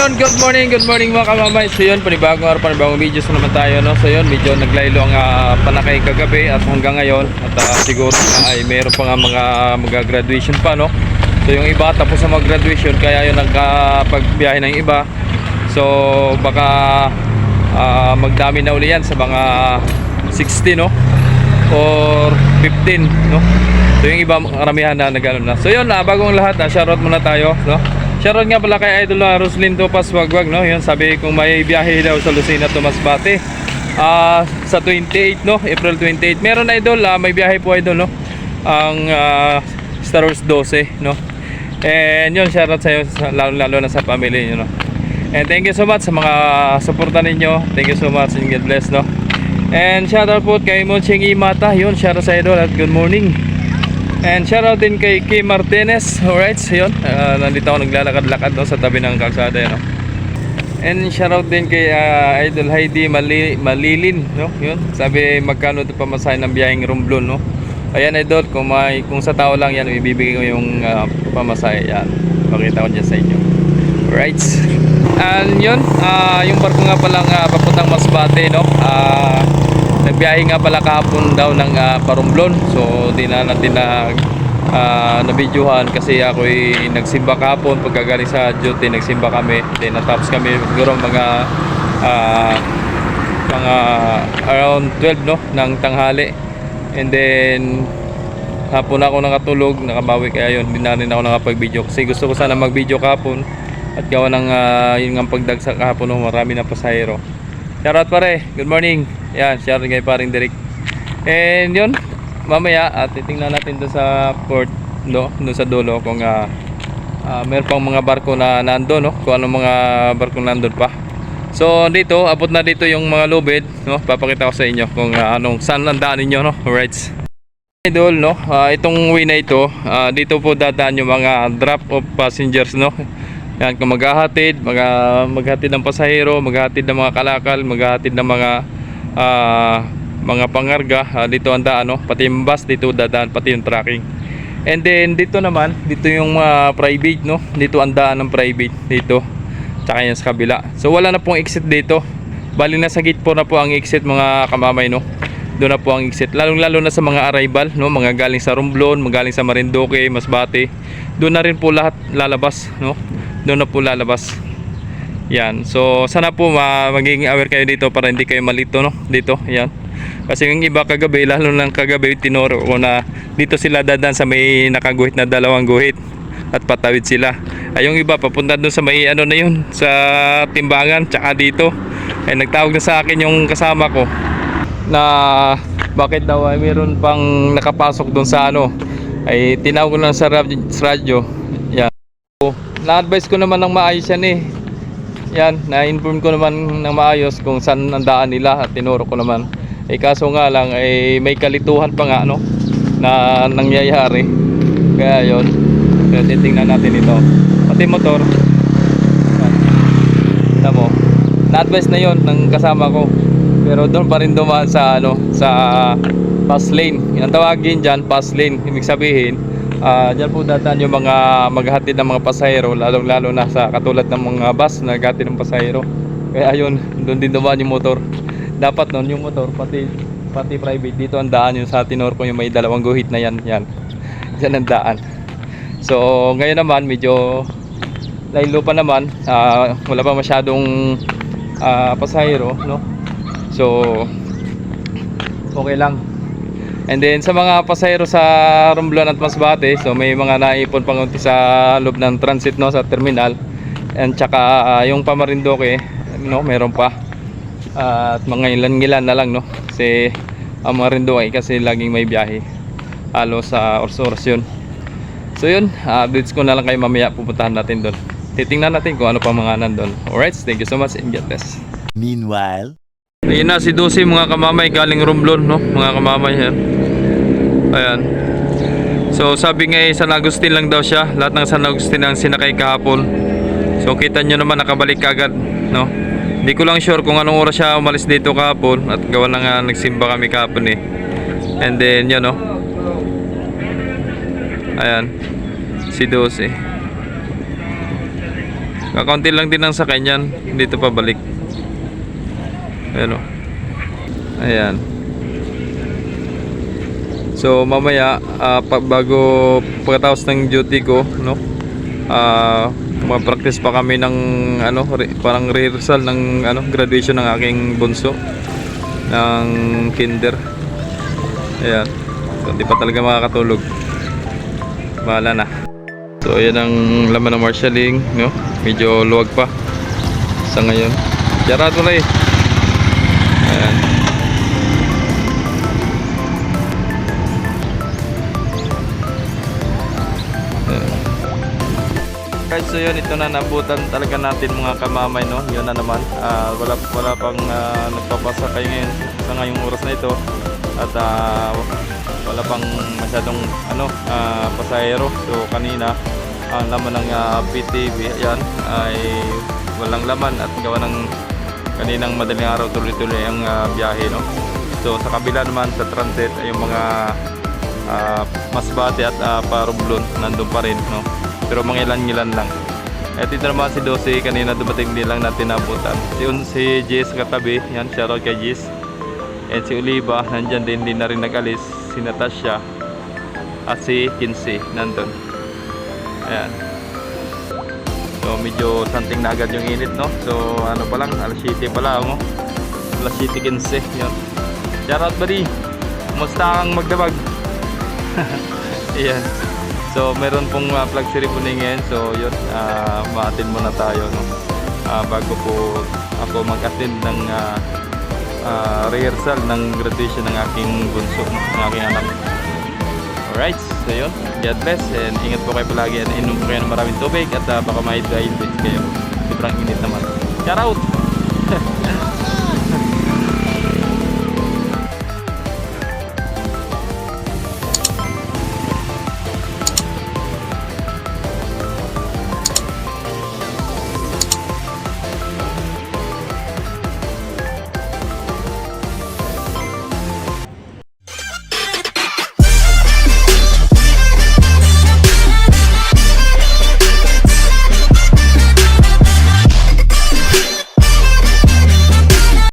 yun, good morning mga kamamay. So yun, panibagong araw, panibagong videos na naman tayo, no? So yun, medyo naglaylo ang panakay kagabi at hanggang ngayon. At siguro ay mayroon pa nga mga mag-graduation pa, no? So yung iba tapos sa mag-graduation, kaya yun nagkapagbiyahe ng iba. So baka magdami na uli yan sa mga 60, no? Or 15, no? So yung iba karamihan na nagano na. So yun, bagong lahat, shoutout muna tayo, no? Shoutout nga pala kay Idol Roslyn Topas Wagwag, no? Yun, sabi kung may biyahe daw sa Lucena to Masbate sa 28, no? April 28. Meron Idol, may biyahe po Idol, no? Ang Star Wars 12, no? And yun, shoutout sa iyo, lalo na sa pamilya niyo, no? And thank you so much sa mga suporta ninyo. Thank you so much and God bless, no? And shoutout po kay Moching Imata, yun, shoutout sa Idol at good morning. And shoutout din kay Kim Martinez. Alright, so yun, nandito ako naglalakad-lakad, no, sa tabi ng kalsada, no? And shoutout din kay Idol Heidi Malilin, no? Yun, sabi magkano ito pamasahe ng biyaheng Romblon, no? Ayan Idol, kung sa tao lang yan, ibibigay ko yung pamasahe. Yan, pakita ko dyan sa inyo. Alright. And yun, yung barko nga palang papuntang Masbate, no? Nagbiyahe nga pala kahapon daw ng Paromblon. So di na natin na-videohan kasi ako'y nagsimba kahapon pagkagaling sa duty, nagsimba kami. Then natapos kami siguro mga around 12, no, ng tanghali. And then hapon ako nakatulog, nakabawi, kaya yun, hindi na rin ako nakapag-video kasi gusto ko sana mag-video kahapon at gawa ng yun nga pagdagsa kahapon, no, marami na pasahero. Shoutout pare, good morning. Yan, shoutout kay paring Derek. And yun, mamaya titingnan natin doon sa port, no, doon sa dulo kung meron pang mga barko na nando, no, kung anong mga barko nandun pa. So dito, abot na dito yung mga lubid, no, papakita ko sa inyo kung saan ang daan ninyo, no. Alright Idol, no, itong way na ito, dito po dadaan yung mga drop of passengers, no. Yan, kung maghahatid ng pasahero, maghahatid ng mga kalakal, maghahatid ng mga pangarga, dito ang daan, no? Pati yung bus dito dadaan, pati yung tracking. And then dito naman, dito yung private, no? Dito ang daan ng private dito, tsaka yan sa kabila. So wala na pong exit dito, bali na sa gate po na po ang exit mga kamamay, no? Doon na po ang exit, lalo na sa mga arrival, no? Mga galing sa Romblon, mga galing sa Marinduque, Masbate, doon na rin po lahat lalabas, no? Doon na po lalabas. Yan. So sana po magiging aware kayo dito para hindi kayo malito, no? Dito, yan. Kasi yung iba kagabi, lalo lang kagabi, tinuro ko na dito sila dadan sa may nakaguhit na dalawang guhit at patawid sila. Ay yung iba papunta doon sa may na yun, sa Timbangan, tsaka dito. Ay nagtawag na sa akin yung kasama ko na bakit daw ay meron pang nakapasok doon sa ay tinawag ko lang sa radyo. Yan. Na-advise ko naman ng maayos yan eh. Yan, na-inform ko naman ng maayos kung saan ang daan nila at tinuro ko naman. Eh kaso nga lang ay may kalituhan pa nga, no, na nangyayari. Kaya yun, titingnan natin ito. Pati motor. Tamo. Na-advise na yun ng kasama ko. Pero doon pa rin dumaan sa sa fast lane. Yung tawagin dyan, fast lane. Ibig sabihin, dyan po dadaan yung mga maghatid ng mga pasahero, lalo na sa katulad ng mga bus na naghatid ng pasahero. Kaya ayun, doon din dumaan yung motor. Dapat noon yung motor pati private dito ang daan, yung sa tinor ko yung may dalawang guhit na yan dyan ang daan. So ngayon naman medyo laylo pa naman, wala pa masyadong pasahero, no. So okay lang. And then sa mga pasahero sa Romblon at Masbate, so may mga naipon pangunti sa loob ng transit, no, sa terminal. And tsaka yung pa Marinduque, no, meron pa. At mga ilan na lang, no. Kasi ang Marinduque kasi laging may biyahe. Halos sa oras yun. So yun, updates ko na lang kayo mamaya, pupuntahan natin doon. Titingnan natin kung ano pa mga nandun. Alright, thank you so much and God bless. Meanwhile, ayun na si Dusi mga kamamay galing Romblon, no, mga kamamay yan. Ayan. So sabi nga San Agustin lang daw siya, lahat ng San Agustin ang sinakay kahapon. So kita nyo naman nakabalik agad, no. Hindi ko lang sure kung anong oras siya umalis dito kahapon at gawa na nga nagsimba kami kahapon eh. And then yun, no. Ayan si Dusi. Kakaunti lang din ang sakay niyan. Dito pa balik. Ayan o. Ayan. So mamaya pagkatapos ng duty ko, no? Mag-practice pa kami ng ano, parang rehearsal ng ano, graduation ng aking bunso ng kinder. Ayan. So hindi pa talaga makakatulog. Bahala na. So ayan ang laman ng marshalling, no? Medyo luwag pa sa ngayon. Charot wala eh. Ayan. Guys, so yun, ito na nabutan talaga natin mga kamamay, no? Yun na naman, wala pang nagpapasa kayo ngayon sa ngayong oras na ito. At wala pang masyadong pasahero. So kanina ang laman ng PTV, yan ay walang laman at gawa ng kaninang madaling araw tuloy-tuloy ang biyahe, no? So sa kabila naman sa transit ay yung mga Masbate at Parublon nandun pa rin, no? Pero mga ilan-ilan lang. At ito naman si Dosi, kanina dumating din lang natin nabutan. Si Jess katabi, yan, shoutout kay Jess. And si Oliva, nandyan din, na rin nag-alis. Si Natasha at si Kinsey, nandun. Ayan. So medyo santing na agad yung init, no? So ano pa lang, alas 7 pa lang, no? Alas 7:15, yun. Shoutout buddy, kumusta kang magdabag? Ayan. So meron pong flag ceremony ngayon. So yun, ma-attend muna tayo, no? Bago po ako mag-attend ng rehearsal ng graduation ng aking bunso, ng aking anak. Alright, so yun, God bless and ingat po kayo palagi at inom po kayo ng maraming tubig at baka ma-hydrate kayo. Sobrang init naman. Shout out!